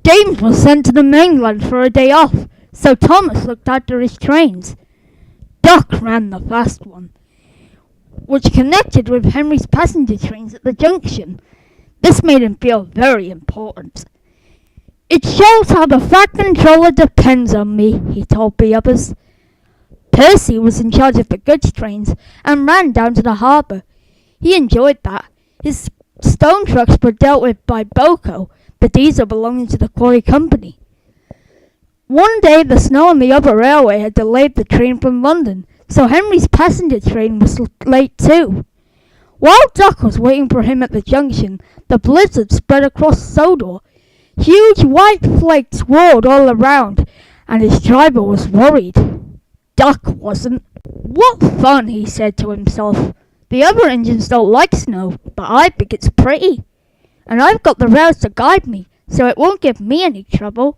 James was sent to the mainland for a day off, so Thomas looked after his trains. Duck ran the fast one, which connected with Henry's passenger trains at the junction. This made him feel very important. "It shows how the Fat Controller depends on me," he told the others. Percy was in charge of the goods trains and ran down to the harbour. He enjoyed that. His stone trucks were dealt with by Boko, the diesel belonging to the quarry company. One day the snow on the upper railway had delayed the train from London, so Henry's passenger train was late too. While Duck was waiting for him at the junction, the blizzard spread across Sodor. Huge white flakes whirled all around, and his driver was worried. Duck wasn't. "What fun," he said to himself. "The other engines don't like snow, but I think it's pretty. And I've got the rails to guide me, so it won't give me any trouble."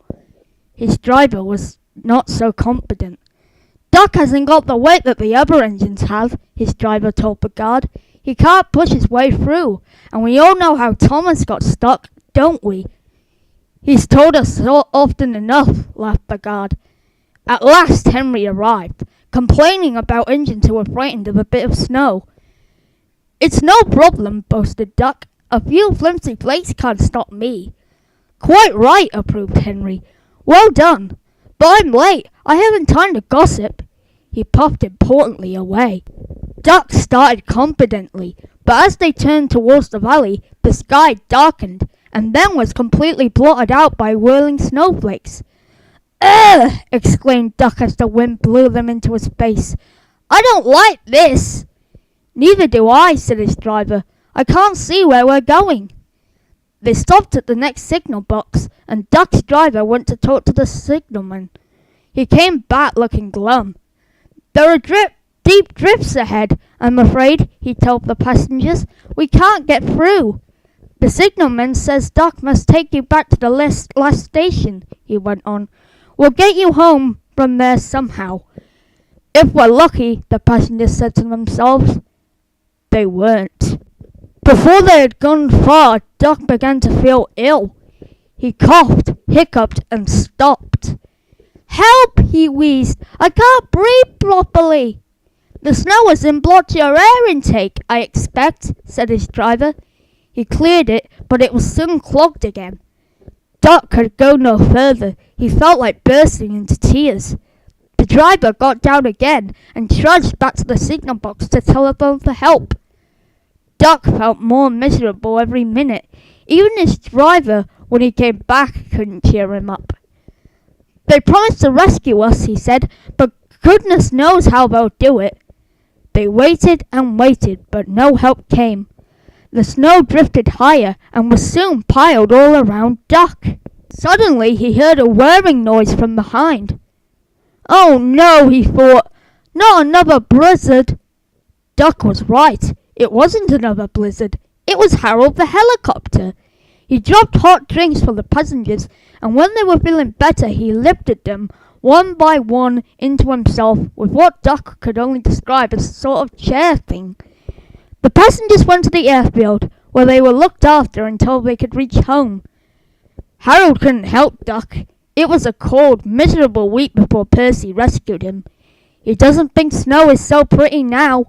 His driver was not so confident. "Duck hasn't got the weight that the other engines have," his driver told the guard. "He can't push his way through, and we all know how Thomas got stuck, don't we?" "He's told us so often enough," laughed the guard. At last Henry arrived, complaining about engines who were frightened of a bit of snow. "It's no problem," boasted Duck. "A few flimsy flakes can't stop me." "Quite right," approved Henry. "Well done. But I'm late. I haven't time to gossip." He puffed importantly away. Duck started confidently, but as they turned towards the valley, the sky darkened, and then was completely blotted out by whirling snowflakes. "Ugh!" exclaimed Duck as the wind blew them into his face. "I don't like this." "Neither do I," said his driver. "I can't see where we're going." They stopped at the next signal box, and Duck's driver went to talk to the signalman. He came back looking glum. "There are deep drifts ahead, I'm afraid," he told the passengers. "We can't get through." "The signalman says Duck must take you back to the last station," he went on. "We'll get you home from there somehow." "If we're lucky," the passengers said to themselves. They weren't. Before they had gone far, Duck began to feel ill. He coughed, hiccuped, and stopped. "Help!" he wheezed. "I can't breathe properly." "The snow hasn't blocked your air intake, I expect," said his driver. He cleared it, but it was soon clogged again. Duck could go no further. He felt like bursting into tears. The driver got down again and trudged back to the signal box to telephone for help. Duck felt more miserable every minute. Even his driver, when he came back, couldn't cheer him up. "They promised to rescue us," he said, "but goodness knows how they'll do it." They waited and waited, but no help came. The snow drifted higher and was soon piled all around Duck. Suddenly he heard a whirring noise from behind. "Oh no," he thought, "not another blizzard." Duck was right. It wasn't another blizzard. It was Harold the helicopter. He dropped hot drinks for the passengers, and when they were feeling better, he lifted them, one by one, into himself with what Duck could only describe as a sort of chair thing. The passengers went to the airfield, where they were looked after until they could reach home. Harold couldn't help Duck. It was a cold, miserable week before Percy rescued him. "He doesn't think snow is so pretty now,"